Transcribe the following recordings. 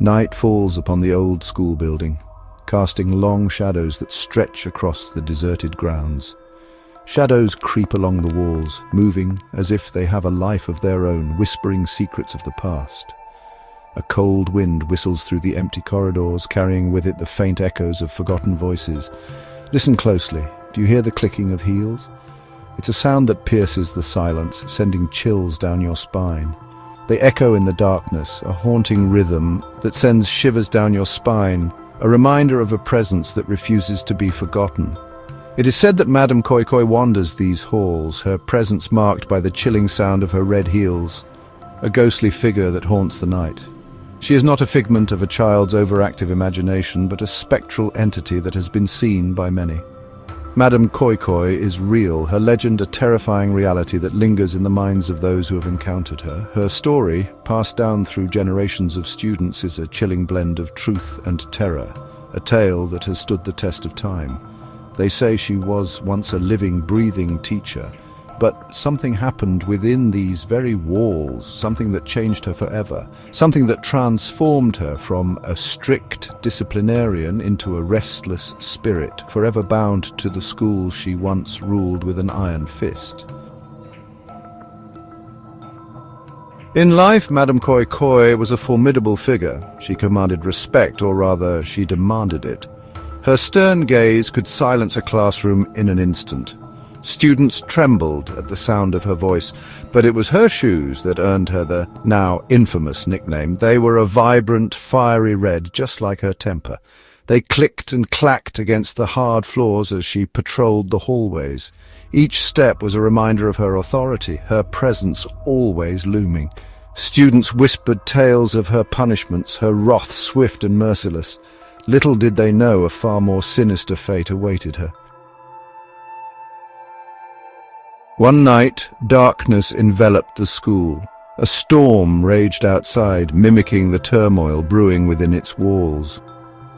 Night falls upon the old school building, casting long shadows that stretch across the deserted grounds. Shadows creep along the walls, moving as if they have a life of their own, whispering secrets of the past. A cold wind whistles through the empty corridors, carrying with it the faint echoes of forgotten voices. Listen closely. Do you hear the clicking of heels? It's a sound that pierces the silence, sending chills down your spine. They echo in the darkness, a haunting rhythm that sends shivers down your spine, a reminder of a presence that refuses to be forgotten. It is said that Madame Koi wanders these halls, her presence marked by the chilling sound of her red heels, a ghostly figure that haunts the night. She is not a figment of a child's overactive imagination, but a spectral entity that has been seen by many. Madame Koi is real, her legend a terrifying reality that lingers in the minds of those who have encountered her. Her story, passed down through generations of students, is a chilling blend of truth and terror, a tale that has stood the test of time. They say she was once a living, breathing teacher, but something happened within these very walls, something that changed her forever, something that transformed her from a strict disciplinarian into a restless spirit, forever bound to the school she once ruled with an iron fist. In life, Madame Koi was a formidable figure. She commanded respect, or rather, she demanded it. Her stern gaze could silence a classroom in an instant. Students trembled at the sound of her voice, but it was her shoes that earned her the now infamous nickname. They were a vibrant, fiery red, just like her temper. They clicked and clacked against the hard floors as she patrolled the hallways. Each step was a reminder of her authority, her presence always looming. Students whispered tales of her punishments, her wrath swift and merciless. Little did they know a far more sinister fate awaited her. One night, darkness enveloped the school. A storm raged outside, mimicking the turmoil brewing within its walls.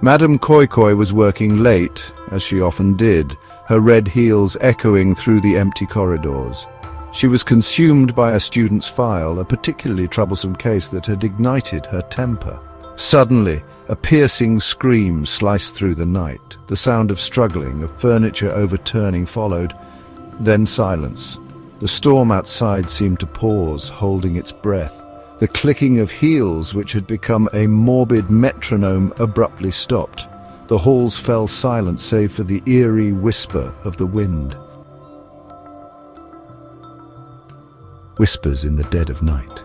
Madame Koi was working late, as she often did, her red heels echoing through the empty corridors. She was consumed by a student's file, a particularly troublesome case that had ignited her temper. Suddenly, a piercing scream sliced through the night. The sound of struggling, of furniture overturning followed. Then silence. The storm outside seemed to pause, holding its breath. The clicking of heels, which had become a morbid metronome, abruptly stopped. The halls fell silent save for the eerie whisper of the wind. Whispers in the dead of night.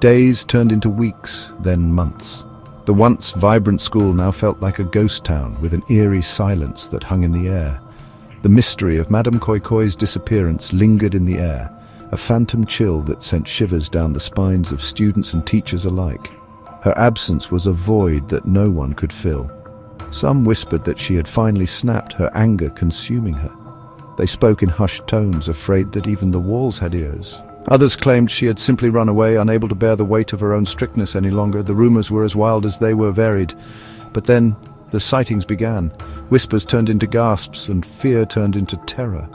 Days turned into weeks, then months. The once vibrant school now felt like a ghost town, with an eerie silence that hung in the air. The mystery of Madame Koi's disappearance lingered in the air, a phantom chill that sent shivers down the spines of students and teachers alike. Her absence was a void that no one could fill. Some whispered that she had finally snapped, her anger consuming her. They spoke in hushed tones, afraid that even the walls had ears. Others claimed she had simply run away, unable to bear the weight of her own strictness any longer. The rumors were as wild as they were varied. But then the sightings began. Whispers turned into gasps, and fear turned into terror.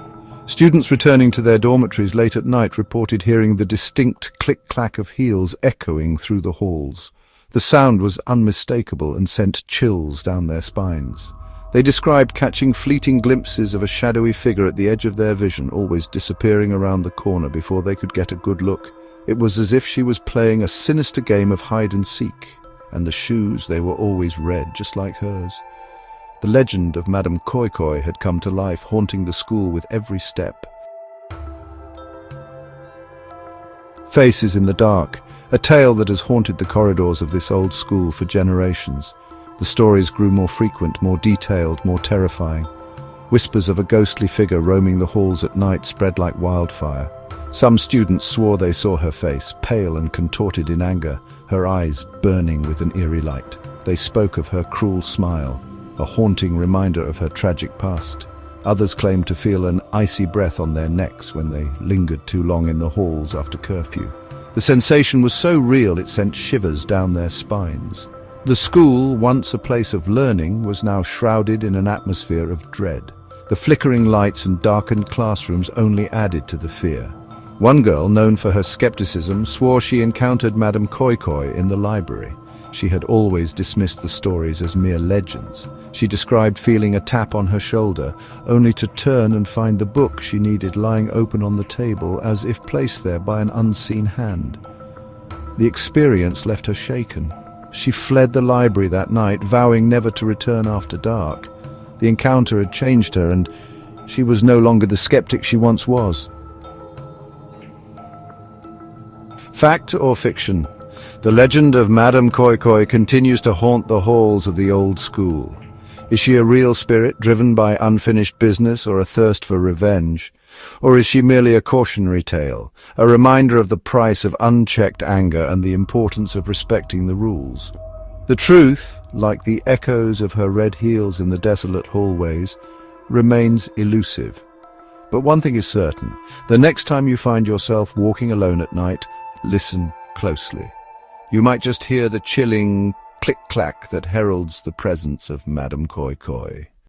Students returning to their dormitories late at night reported hearing the distinct click-clack of heels echoing through the halls. The sound was unmistakable and sent chills down their spines. They described catching fleeting glimpses of a shadowy figure at the edge of their vision, always disappearing around the corner before they could get a good look. It was as if she was playing a sinister game of hide-and-seek, and the shoes, they were always red, just like hers. The legend of Madame Koi had come to life, haunting the school with every step. Faces in the dark, a tale that has haunted the corridors of this old school for generations. The stories grew more frequent, more detailed, more terrifying. Whispers of a ghostly figure roaming the halls at night spread like wildfire. Some students swore they saw her face, pale and contorted in anger, her eyes burning with an eerie light. They spoke of her cruel smile, a haunting reminder of her tragic past. Others claimed to feel an icy breath on their necks when they lingered too long in the halls after curfew. The sensation was so real it sent shivers down their spines. The school, once a place of learning, was now shrouded in an atmosphere of dread. The flickering lights and darkened classrooms only added to the fear. One girl, known for her skepticism, swore she encountered Madame Koi in the library. She had always dismissed the stories as mere legends. She described feeling a tap on her shoulder, only to turn and find the book she needed lying open on the table, as if placed there by an unseen hand. The experience left her shaken. She fled the library that night, vowing never to return after dark. The encounter had changed her, and she was no longer the skeptic she once was. Fact or fiction? The legend of Madame Koi Koi continues to haunt the halls of the old school. Is she a real spirit driven by unfinished business or a thirst for revenge? Or is she merely a cautionary tale, a reminder of the price of unchecked anger and the importance of respecting the rules? The truth, like the echoes of her red heels in the desolate hallways, remains elusive. But one thing is certain: the next time you find yourself walking alone at night, listen closely. You might just hear the chilling click-clack that heralds the presence of Madame Koi Koi.